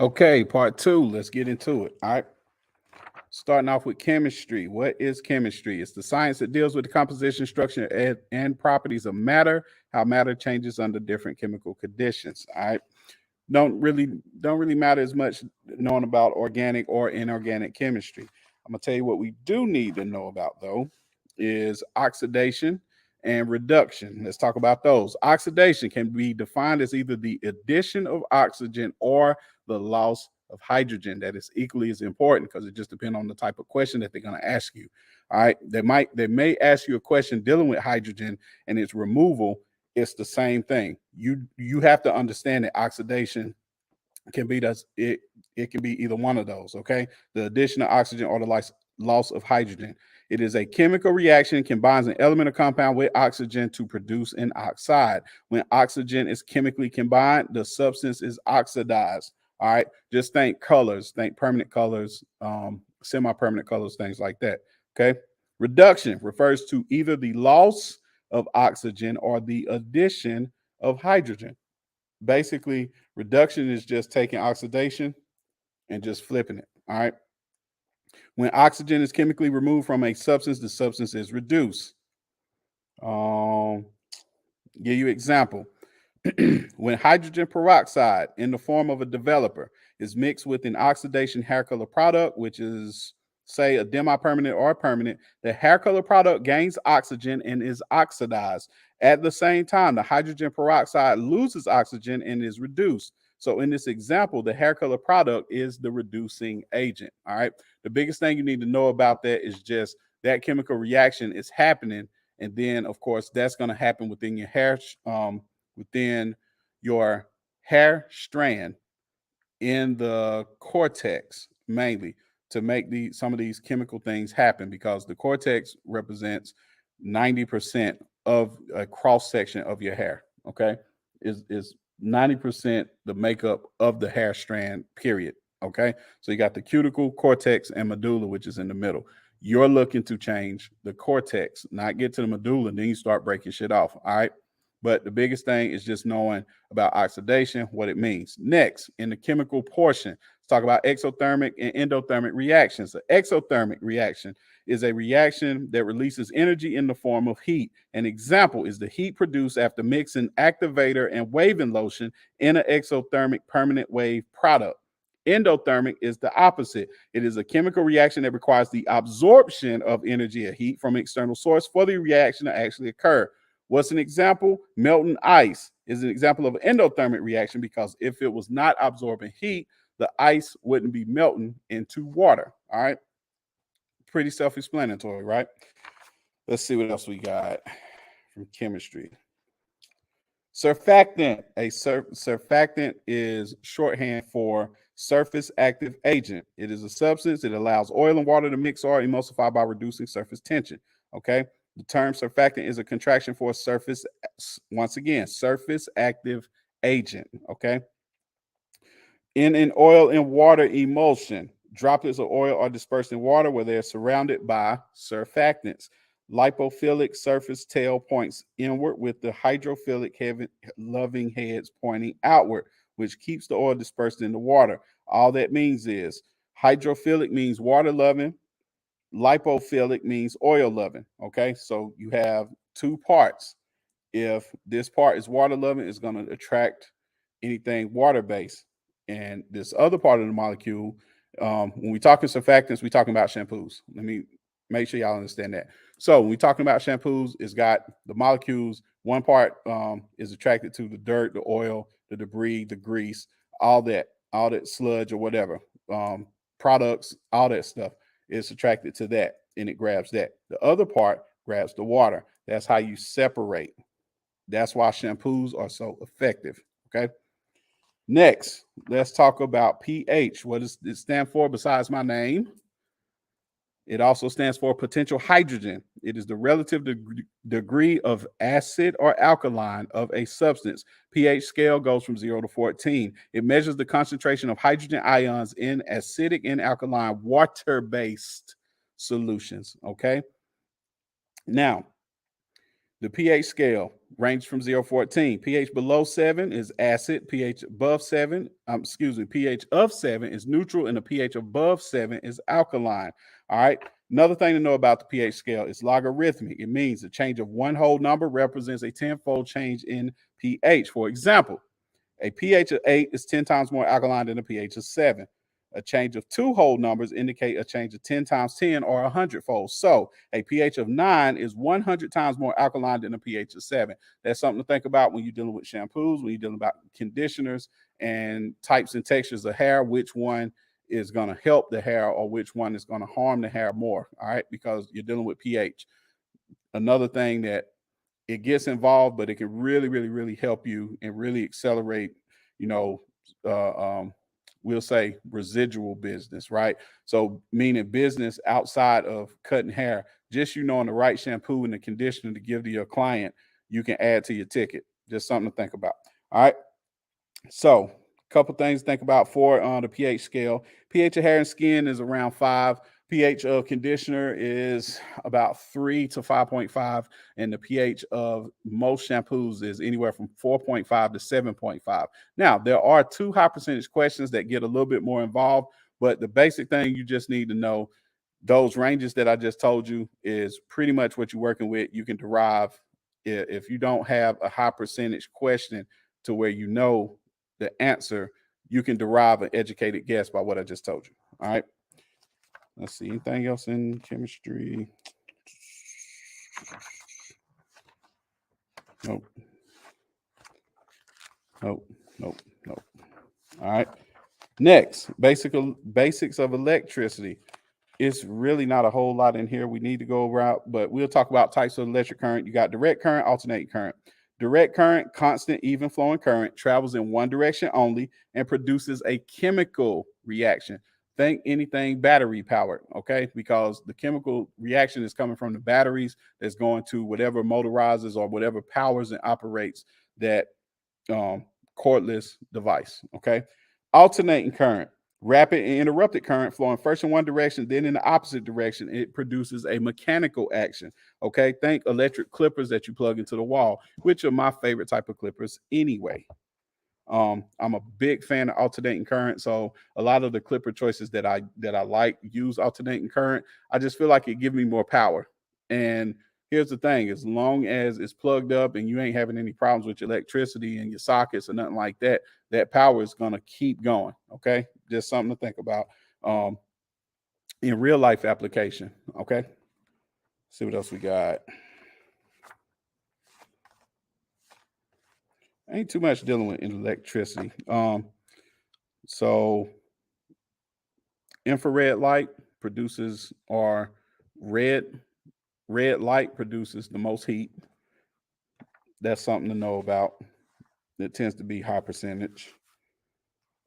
Okay, part two. Let's get into it. All right. Starting off with chemistry. What is chemistry? It's the science that deals with the composition, structure, and properties of matter, how matter changes under different chemical conditions. All right. Don't really matter as much knowing about organic or inorganic chemistry. I'm gonna tell you what we do need to know about though is oxidation and reduction. Let's talk about those. Oxidation can be defined as either the addition of oxygen or the loss of hydrogen. That is equally as important because it just depends on the type of question that they're going to ask you. All right, they may ask you a question dealing with hydrogen and its removal. It's the same thing. You have to understand that oxidation can be it can be either one of those. Okay, the addition of oxygen or the loss of hydrogen. It is a chemical reaction, combines an element or compound with oxygen to produce an oxide. When oxygen is chemically combined, the substance is oxidized. All right, just think colors, think permanent colors, semi-permanent colors, things like that. Okay, reduction refers to either the loss of oxygen or the addition of hydrogen. Basically, reduction is just taking oxidation and just flipping it. All right. When oxygen is chemically removed from a substance, the substance is reduced. Um, give you an example. When hydrogen peroxide in the form of a developer is mixed with an oxidation hair color product, which is say a demi-permanent or a permanent, the hair color product gains oxygen and is oxidized. At the same time, the hydrogen peroxide loses oxygen and is reduced. So in this example, the hair color product is the reducing agent. All right. The biggest thing you need to know about that is just that chemical reaction is happening. And then, of course, that's going to happen within your within your hair strand in the cortex mainly to make some of these chemical things happen because the cortex represents 90% of a cross section of your hair. Okay, is 90% the makeup of the hair strand. Period. Okay, so you got the cuticle, cortex, and medulla, which is in the middle. You're looking to change the cortex, not get to the medulla, and then you start breaking shit off. All right. But the biggest thing is just knowing about oxidation, what it means. Next, in the chemical portion, let's talk about exothermic and endothermic reactions. The exothermic reaction is a reaction that releases energy in the form of heat. An example is the heat produced after mixing activator and waving lotion in an exothermic permanent wave product. Endothermic is the opposite. It is a chemical reaction that requires the absorption of energy or heat from an external source for the reaction to actually occur. What's an example? Melting ice is an example of an endothermic reaction because if it was not absorbing heat, the ice wouldn't be melting into water. All right. Pretty self explanatory, right? Let's see what else we got from chemistry. Surfactant. Surfactant is shorthand for surface active agent. It is a substance that allows oil and water to mix or emulsify by reducing surface tension. Okay. The term surfactant is a contraction for surface, once again, surface active agent. Okay. In an oil and water emulsion, droplets of oil are dispersed in water where they are surrounded by surfactants. Lipophilic surface tail points inward with the hydrophilic loving heads pointing outward, which keeps the oil dispersed in the water. All that means is hydrophilic means water loving, lipophilic means oil loving. Okay, so you have two parts. If this part is water loving, it's going to attract anything water based. And this other part of the molecule, when we talking surfactants, we talking about shampoos. Let me make sure y'all understand that. So when we talking about shampoos, it's got the molecules. One part is attracted to the dirt, the oil, the debris, the grease, all that sludge or whatever, products, all that stuff is attracted to that, and it grabs that. The other part grabs the water. That's how you separate. That's why shampoos are so effective. Okay. Next, let's talk about pH. What does it stand for besides my name? It also stands for potential hydrogen. It is the relative degree of acid or alkaline of a substance. pH scale goes from 0 to 14. It measures the concentration of hydrogen ions in acidic and alkaline water-based solutions. Okay. Now, the pH scale, range from 0 to 14. pH below 7 is acid. pH above 7, pH of 7 is neutral, and the pH above 7 is alkaline. All right. Another thing to know about the pH scale is logarithmic. It means the change of one whole number represents a tenfold change in pH. For example, a pH of 8 is 10 times more alkaline than a pH of 7. A change of two whole numbers indicate a change of 10 times 10 or 100-fold. So a pH of 9 is 100 times more alkaline than a pH of 7. That's something to think about when you're dealing with shampoos, when you're dealing about conditioners and types and textures of hair, which one is going to help the hair or which one is going to harm the hair more. All right, because you're dealing with pH. Another thing that it gets involved, but it can really, really, really help you and really accelerate, we'll say residual business, right? So meaning business outside of cutting hair, just knowing the right shampoo and the conditioner to give to your client, you can add to your ticket. Just something to think about. All right. So a couple things to think about for the pH scale. pH of hair and skin is around 5. pH of conditioner is about 3 to 5.5, and the pH of most shampoos is anywhere from 4.5 to 7.5. Now, there are 2 high percentage questions that get a little bit more involved, but the basic thing you just need to know, those ranges that I just told you is pretty much what you're working with. You can derive, if you don't have a high percentage question to where you know the answer, you can derive an educated guess by what I just told you. All right. Let's see. Anything else in chemistry? Nope. Nope. Nope. Nope. All right. Next, basics of electricity. It's really not a whole lot in here we need to go around, but we'll talk about types of electric current. You got direct current, alternating current. Direct current, constant, even flowing current, travels in one direction only and produces a chemical reaction. Think anything battery powered, okay? Because the chemical reaction is coming from the batteries that's going to whatever motorizes or whatever powers and operates that cordless device, okay? Alternating current, rapid and interrupted current flowing first in one direction, then in the opposite direction. It produces a mechanical action. Okay, think electric clippers that you plug into the wall, which are my favorite type of clippers anyway. I'm a big fan of alternating current, so a lot of the clipper choices that I like use alternating current. I just feel like it gives me more power. And here's the thing: as long as it's plugged up and you ain't having any problems with your electricity and your sockets or nothing like that, that power is gonna keep going. Okay, just something to think about in real life application. Okay, see what else we got. Ain't too much dealing with electricity. So infrared light produces, or red light produces the most heat. That's something to know about. It tends to be high percentage.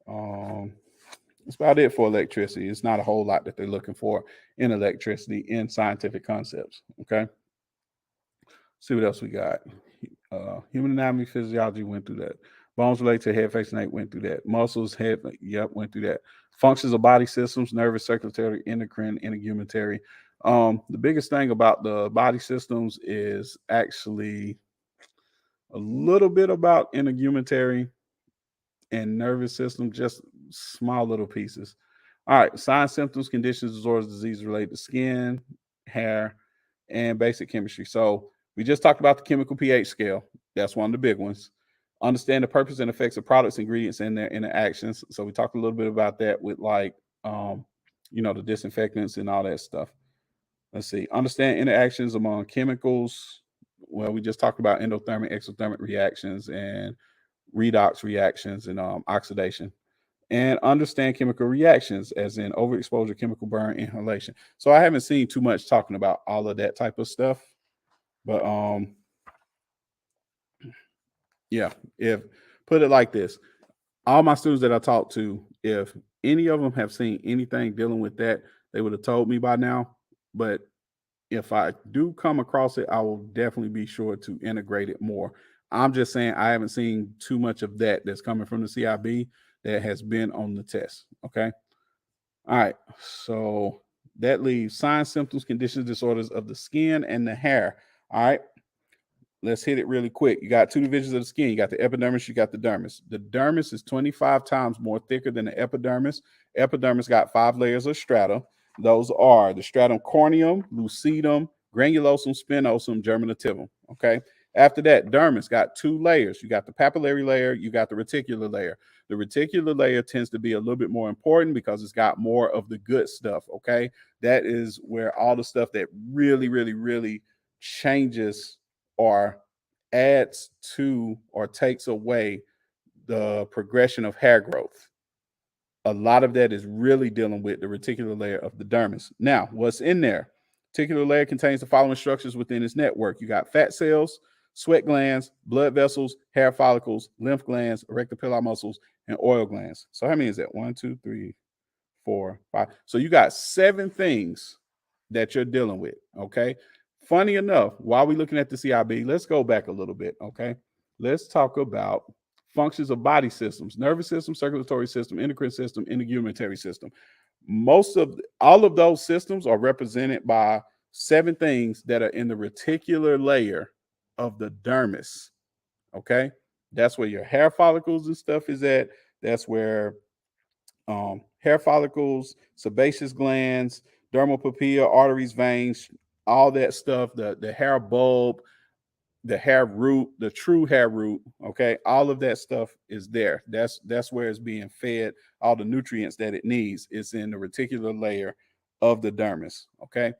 That's about it for electricity. It's not a whole lot that they're looking for in electricity in scientific concepts. Okay. See what else we got. Human anatomy, physiology went through that. Bones related to head, face, neck went through that. Muscles, head, went through that. Functions of body systems, nervous, circulatory, endocrine, integumentary. The biggest thing about the body systems is actually a little bit about integumentary and nervous system, just small little pieces. All right, signs, symptoms, conditions, disorders, diseases related to skin, hair, and basic chemistry. So we just talked about the chemical pH scale. That's one of the big ones. Understand the purpose and effects of products, ingredients, and their interactions. So we talked a little bit about that with the disinfectants and all that stuff. Let's see. Understand interactions among chemicals. Well, we just talked about endothermic, exothermic reactions and redox reactions and oxidation. And understand chemical reactions, as in overexposure, chemical burn, inhalation. So I haven't seen too much talking about all of that type of stuff, but if put it like this, all my students that I talk to, if any of them have seen anything dealing with that, they would have told me by now. But if I do come across it, I will definitely be sure to integrate it more. I'm just saying I haven't seen too much of that that's coming from the CIB that has been on the test. Okay. All right. So that leaves signs, symptoms, conditions, disorders of the skin and the hair. All right. let's hit it really quick. You got two divisions of the skin. You got the epidermis, you got the dermis. The dermis is 25 times more thicker than the epidermis. Epidermis got 5 layers of strata. Those are the stratum corneum, lucidum, granulosum, spinosum, germinativum. Okay. After that, dermis got 2 layers. You got the papillary layer, you got the reticular layer. The reticular layer tends to be a little bit more important because it's got more of the good stuff. Okay. That is where all the stuff that really, really, really changes or adds to or takes away the progression of hair growth. A lot of that is really dealing with the reticular layer of the dermis. Now, what's in there? Reticular layer contains the following structures within its network. You got fat cells, sweat glands, blood vessels, hair follicles, lymph glands, erector pili muscles, and oil glands. So how many is that? 1, 2, 3, 4, 5. So you got 7 things that you're dealing with. Okay. Funny enough, while we're looking at the CIB, let's go back a little bit. Okay. Let's talk about functions of body systems: nervous system, circulatory system, endocrine system, integumentary system. All of those systems are represented by 7 things that are in the reticular layer of the dermis. Okay. That's where your hair follicles and stuff is at. That's where hair follicles, sebaceous glands, dermal papilla, arteries, veins, all that stuff, the hair bulb, the hair root, the true hair root. Okay. All of that stuff is there. That's where it's being fed. All the nutrients that it needs is in the reticular layer of the dermis. Okay.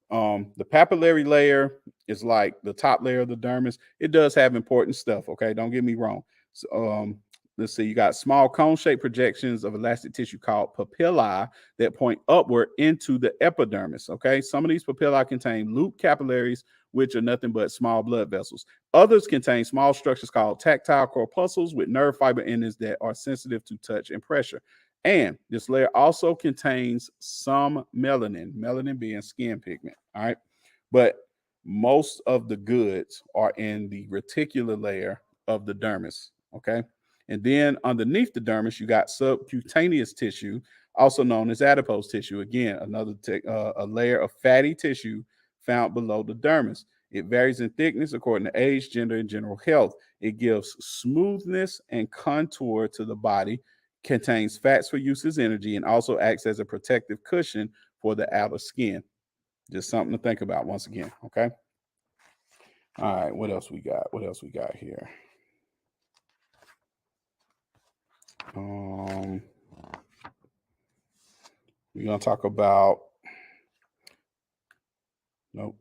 The papillary layer is like the top layer of the dermis. It does have important stuff. Okay. Don't get me wrong. So, let's see, you got small cone-shaped projections of elastic tissue called papillae that point upward into the epidermis. Okay. Some of these papillae contain loop capillaries, which are nothing but small blood vessels. Others contain small structures called tactile corpuscles with nerve fiber endings that are sensitive to touch and pressure. And this layer also contains some melanin being skin pigment. All right. But most of the goods are in the reticular layer of the dermis. Okay. And then underneath the dermis, you got subcutaneous tissue, also known as adipose tissue. Again, another a layer of fatty tissue found below the dermis. It varies in thickness according to age, gender, and general health. It gives smoothness and contour to the body, contains fats for use as energy, and also acts as a protective cushion for the outer skin. Just something to think about once again. Okay. All right. What else we got? What else we got here? We're gonna talk about nope.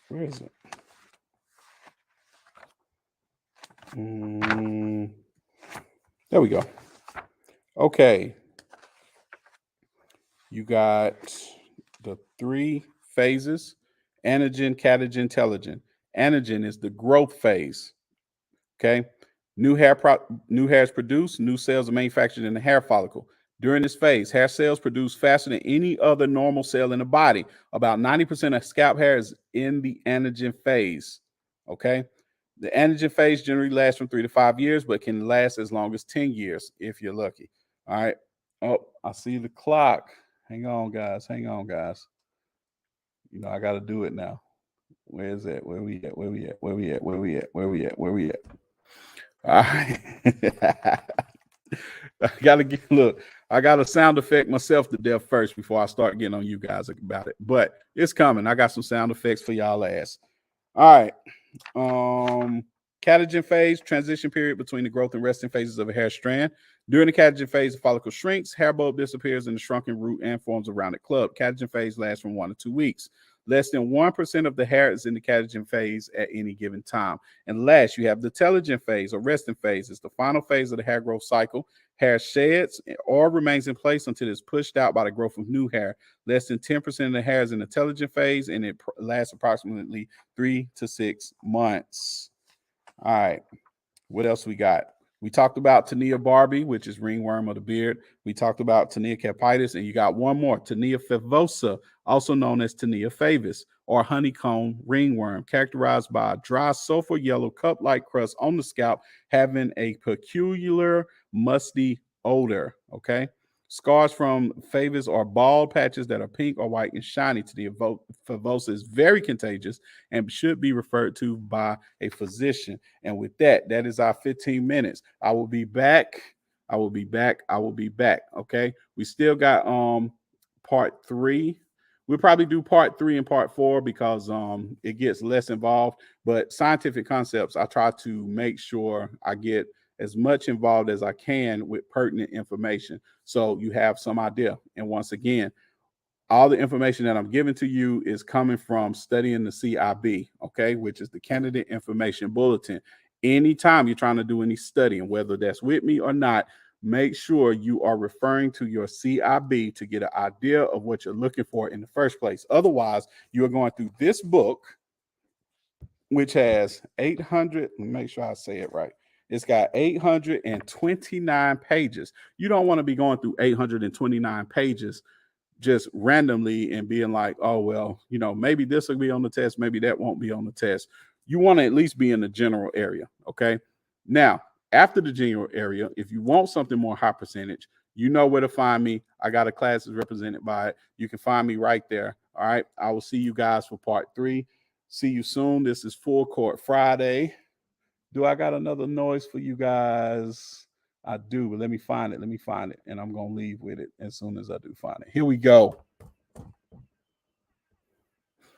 Where is it? There we go. Okay. You got the 3 phases: anagen, catagen, telogen. Anagen is the growth phase. Okay. New hair is produced, new cells are manufactured in the hair follicle. During this phase, hair cells produce faster than any other normal cell in the body. About 90% of scalp hair is in the anagen phase. Okay. The anagen phase generally lasts from 3 to 5 years, but can last as long as 10 years if you're lucky. All right. Oh, I see the clock. Hang on, guys. Hang on, guys. You know, I got to do it now. Where is it? Where we at? Where we at? Where we at? Where we at? Where we at? Where we at? All right. I gotta sound effect myself to death first before I start getting on you guys about it. But it's coming. I got some sound effects for y'all ass. All right. Catagen phase, transition period between the growth and resting phases of a hair strand. During the catagen phase, the follicle shrinks, hair bulb disappears in the shrunken root and forms a rounded club. Catagen phase lasts from 1 to 2 weeks. Less than 1% of the hair is in the catagen phase at any given time. And last, you have the telogen phase or resting phase. It's the final phase of the hair growth cycle. Hair sheds or remains in place until it's pushed out by the growth of new hair. Less than 10% of the hair is in the telogen phase, and it lasts approximately 3 to 6 months. All right. What else we got? We talked about Tinea barbae, which is ringworm of the beard. We talked about Tinea capitis, and you got one more, Tinea favosa, also known as Tinea favis, or honeycomb ringworm, characterized by a dry sulfur yellow cup-like crust on the scalp, having a peculiar musty odor. Okay. Scars from FREEBIES are bald patches that are pink or white and shiny to the foveosa is very contagious and should be referred to by a physician. And with that, that is our 15 minutes. I will be back. I will be back. I will be back. Okay. We still got part 3. We'll probably do part 3 and part 4 because it gets less involved. But scientific concepts, I try to make sure I get as much involved as I can with pertinent information, so you have some idea. And once again, all the information that I'm giving to you is coming from studying the CIB, okay, which is the Candidate Information Bulletin. Anytime you're trying to do any studying, whether that's with me or not, make sure you are referring to your CIB to get an idea of what you're looking for in the first place. Otherwise, you're going through this book, which has 800, make sure I say it right. It's got 829 pages. You don't want to be going through 829 pages just randomly and being like, oh, well, maybe this will be on the test, maybe that won't be on the test. You want to at least be in the general area, okay? Now, after the general area, if you want something more high percentage, you know where to find me. I got a class that's represented by it. You can find me right there, all right? I will see you guys for part 3. See you soon. This is Full Court Friday. Do I got another noise for you guys? I do, but let me find it. And I'm going to leave with it as soon as I do find it. Here we go.